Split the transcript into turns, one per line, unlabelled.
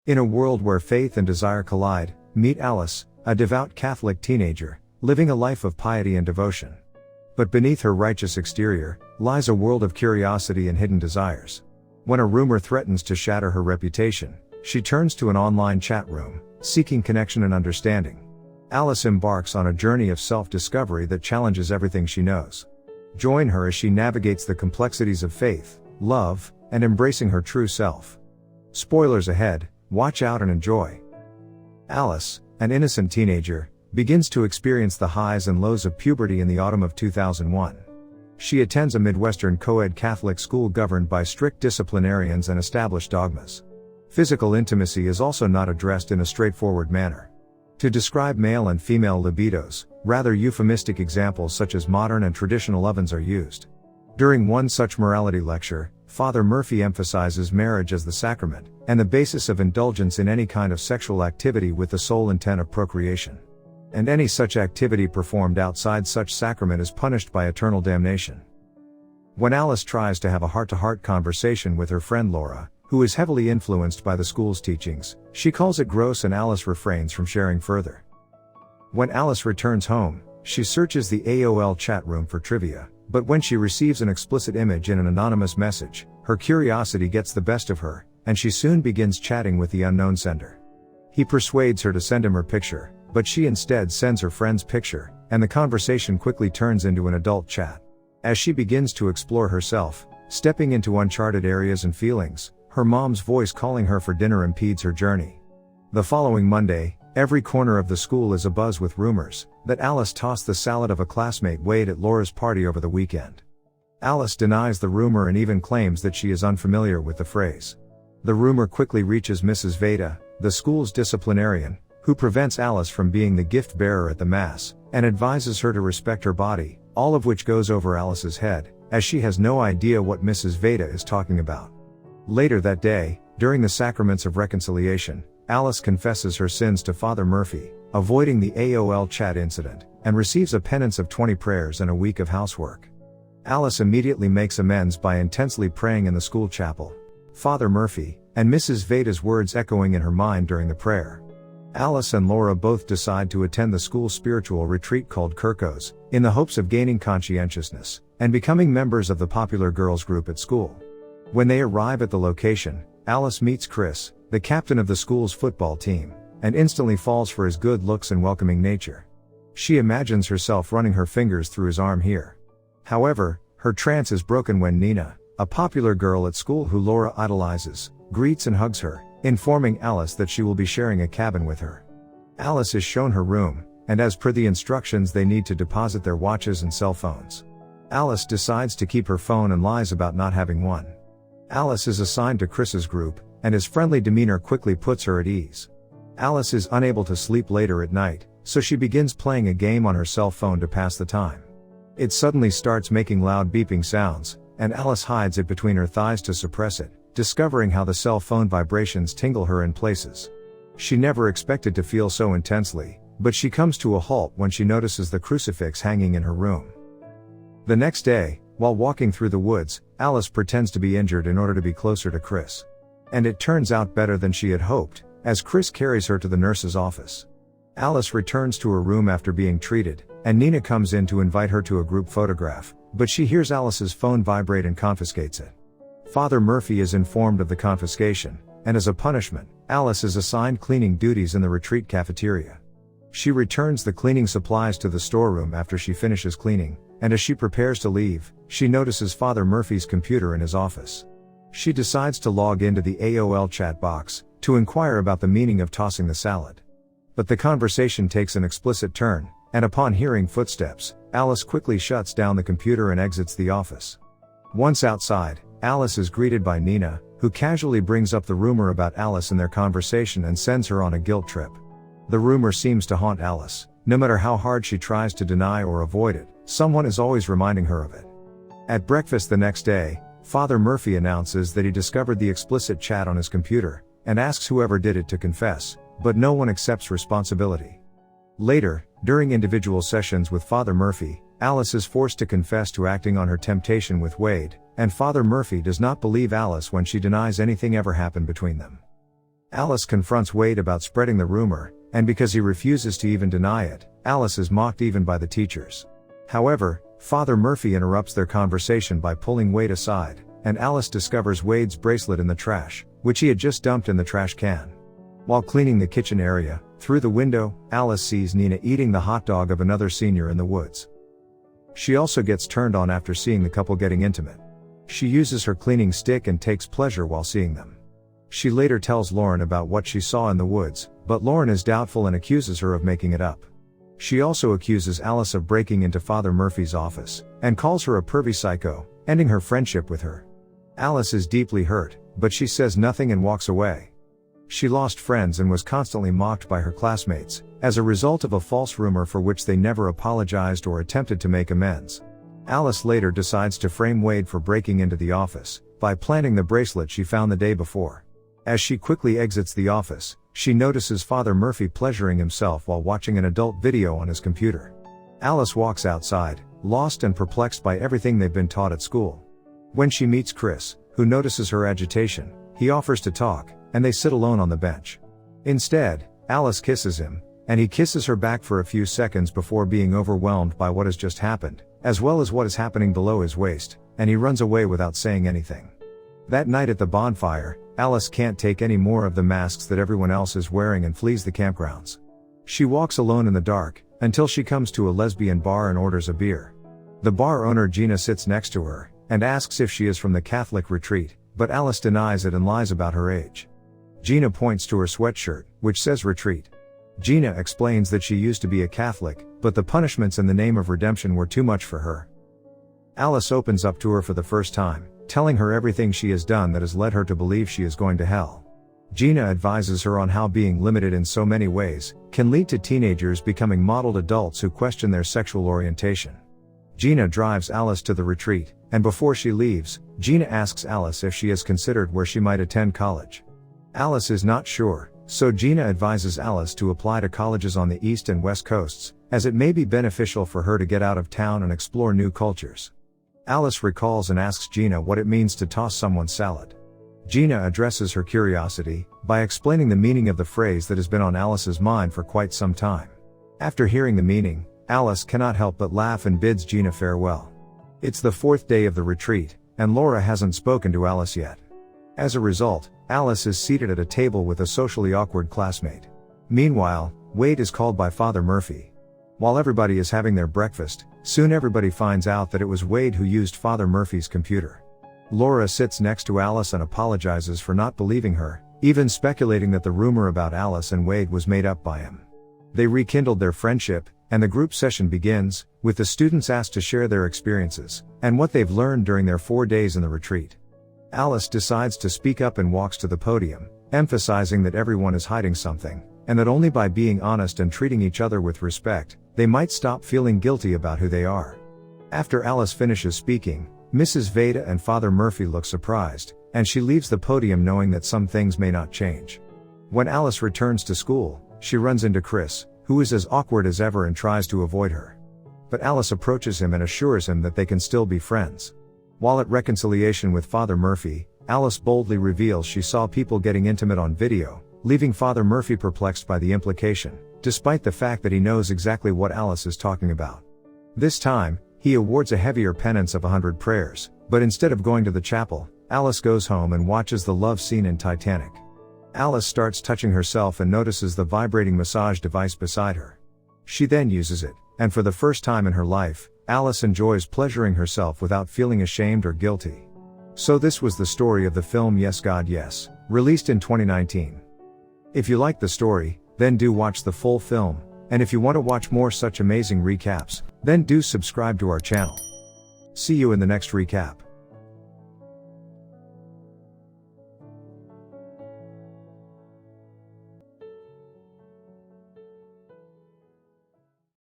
In a world where faith and desire collide, meet Alice, a devout Catholic teenager, living a life of piety and devotion. But beneath her righteous exterior, lies a world of curiosity and hidden desires. When a rumor threatens to shatter her reputation, she turns to an online chat room, seeking connection and understanding. Alice embarks on a journey of self-discovery that challenges everything she knows. Join her as she navigates the complexities of faith, love, and embracing her true self. Spoilers ahead, watch out and enjoy. Alice, an innocent teenager, begins to experience the highs and lows of puberty in the autumn of 2001. She attends a Midwestern co-ed Catholic school governed by strict disciplinarians and established dogmas. Physical intimacy is also not addressed in a straightforward manner. To describe male and female libidos, rather euphemistic examples such as modern and traditional ovens are used. During one such morality lecture, Father Murphy emphasizes marriage as the sacrament, and the basis of indulgence in any kind of sexual activity with the sole intent of procreation. And any such activity performed outside such sacrament is punished by eternal damnation. When Alice tries to have a heart-to-heart conversation with her friend Laura, who is heavily influenced by the school's teachings, she calls it gross and Alice refrains from sharing further. When Alice returns home, she searches the AOL chat room for trivia, but when she receives an explicit image in an anonymous message, her curiosity gets the best of her, and she soon begins chatting with the unknown sender. He persuades her to send him her picture, but she instead sends her friend's picture, and the conversation quickly turns into an adult chat. As she begins to explore herself, stepping into uncharted areas and feelings, her mom's voice calling her for dinner impedes her journey. The following Monday, every corner of the school is abuzz with rumors that Alice tossed the salad of a classmate Wade at Laura's party over the weekend. Alice denies the rumor and even claims that she is unfamiliar with the phrase. The rumor quickly reaches Mrs. Veda, the school's disciplinarian, who prevents Alice from being the gift bearer at the mass, and advises her to respect her body, all of which goes over Alice's head, as she has no idea what Mrs. Veda is talking about. Later that day, during the sacraments of reconciliation, Alice confesses her sins to Father Murphy, avoiding the AOL chat incident, and receives a penance of 20 prayers and a week of housework. Alice immediately makes amends by intensely praying in the school chapel, Father Murphy, and Mrs. Veda's words echoing in her mind during the prayer. Alice and Laura both decide to attend the school's spiritual retreat called Kirkos, in the hopes of gaining conscientiousness, and becoming members of the popular girls group at school. When they arrive at the location, Alice meets Chris, the captain of the school's football team, and instantly falls for his good looks and welcoming nature. She imagines herself running her fingers through his arm here. However, her trance is broken when Nina, a popular girl at school who Laura idolizes, greets and hugs her, informing Alice that she will be sharing a cabin with her. Alice is shown her room, and as per the instructions they need to deposit their watches and cell phones. Alice decides to keep her phone and lies about not having one. Alice is assigned to Chris's group, and his friendly demeanor quickly puts her at ease. Alice is unable to sleep later at night, so she begins playing a game on her cell phone to pass the time. It suddenly starts making loud beeping sounds, and Alice hides it between her thighs to suppress it, discovering how the cell phone vibrations tingle her in places. She never expected to feel so intensely, but she comes to a halt when she notices the crucifix hanging in her room. The next day, while walking through the woods, Alice pretends to be injured in order to be closer to Chris. And it turns out better than she had hoped, as Chris carries her to the nurse's office. Alice returns to her room after being treated, and Nina comes in to invite her to a group photograph, but she hears Alice's phone vibrate and confiscates it. Father Murphy is informed of the confiscation, and as a punishment, Alice is assigned cleaning duties in the retreat cafeteria. She returns the cleaning supplies to the storeroom after she finishes cleaning, and as she prepares to leave, she notices Father Murphy's computer in his office. She decides to log into the AOL chat box, to inquire about the meaning of tossing the salad. But the conversation takes an explicit turn, and upon hearing footsteps, Alice quickly shuts down the computer and exits the office. Once outside, Alice is greeted by Nina, who casually brings up the rumor about Alice in their conversation and sends her on a guilt trip. The rumor seems to haunt Alice. No matter how hard she tries to deny or avoid it, someone is always reminding her of it. At breakfast the next day, Father Murphy announces that he discovered the explicit chat on his computer, and asks whoever did it to confess, but no one accepts responsibility. Later, during individual sessions with Father Murphy, Alice is forced to confess to acting on her temptation with Wade, and Father Murphy does not believe Alice when she denies anything ever happened between them. Alice confronts Wade about spreading the rumor, and because he refuses to even deny it, Alice is mocked even by the teachers. However, Father Murphy interrupts their conversation by pulling Wade aside, and Alice discovers Wade's bracelet in the trash, which he had just dumped in the trash can. While cleaning the kitchen area, through the window, Alice sees Nina eating the hot dog of another senior in the woods. She also gets turned on after seeing the couple getting intimate. She uses her cleaning stick and takes pleasure while seeing them. She later tells Lauren about what she saw in the woods, but Lauren is doubtful and accuses her of making it up. She also accuses Alice of breaking into Father Murphy's office, and calls her a pervy psycho, ending her friendship with her. Alice is deeply hurt, but she says nothing and walks away. She lost friends and was constantly mocked by her classmates, as a result of a false rumor for which they never apologized or attempted to make amends. Alice later decides to frame Wade for breaking into the office, by planting the bracelet she found the day before. As she quickly exits the office, she notices Father Murphy pleasuring himself while watching an adult video on his computer. Alice walks outside, lost and perplexed by everything they've been taught at school. When she meets Chris, who notices her agitation, he offers to talk, and they sit alone on the bench. Instead, Alice kisses him, and he kisses her back for a few seconds before being overwhelmed by what has just happened, as well as what is happening below his waist, and he runs away without saying anything. That night at the bonfire, Alice can't take any more of the masks that everyone else is wearing and flees the campgrounds. She walks alone in the dark, until she comes to a lesbian bar and orders a beer. The bar owner Gina sits next to her, and asks if she is from the Catholic retreat, but Alice denies it and lies about her age. Gina points to her sweatshirt, which says retreat. Gina explains that she used to be a Catholic, but the punishments in the name of redemption were too much for her. Alice opens up to her for the first time, telling her everything she has done that has led her to believe she is going to hell. Gina advises her on how being limited in so many ways can lead to teenagers becoming modeled adults who question their sexual orientation. Gina drives Alice to the retreat, and before she leaves, Gina asks Alice if she has considered where she might attend college. Alice is not sure, so Gina advises Alice to apply to colleges on the East and West Coasts, as it may be beneficial for her to get out of town and explore new cultures. Alice recalls and asks Gina what it means to toss someone's salad. Gina addresses her curiosity by explaining the meaning of the phrase that has been on Alice's mind for quite some time. After hearing the meaning, Alice cannot help but laugh and bids Gina farewell. It's the fourth day of the retreat, and Laura hasn't spoken to Alice yet. As a result, Alice is seated at a table with a socially awkward classmate. Meanwhile, Wade is called by Father Murphy. While everybody is having their breakfast, soon everybody finds out that it was Wade who used Father Murphy's computer. Laura sits next to Alice and apologizes for not believing her, even speculating that the rumor about Alice and Wade was made up by him. They rekindled their friendship, and the group session begins, with the students asked to share their experiences, and what they've learned during their 4 days in the retreat. Alice decides to speak up and walks to the podium, emphasizing that everyone is hiding something, and that only by being honest and treating each other with respect, they might stop feeling guilty about who they are. After Alice finishes speaking, Mrs. Veda and Father Murphy look surprised, and she leaves the podium knowing that some things may not change. When Alice returns to school, she runs into Chris, who is as awkward as ever and tries to avoid her. But Alice approaches him and assures him that they can still be friends. While at reconciliation with Father Murphy, Alice boldly reveals she saw people getting intimate on video, leaving Father Murphy perplexed by the implication, despite the fact that he knows exactly what Alice is talking about. This time, he awards a heavier penance of 100 prayers, but instead of going to the chapel, Alice goes home and watches the love scene in Titanic. Alice starts touching herself and notices the vibrating massage device beside her. She then uses it, and for the first time in her life, Alice enjoys pleasuring herself without feeling ashamed or guilty. So this was the story of the film Yes God Yes, released in 2019. If you like the story, then do watch the full film, and if you want to watch more such amazing recaps, then do subscribe to our channel. See you in the next recap.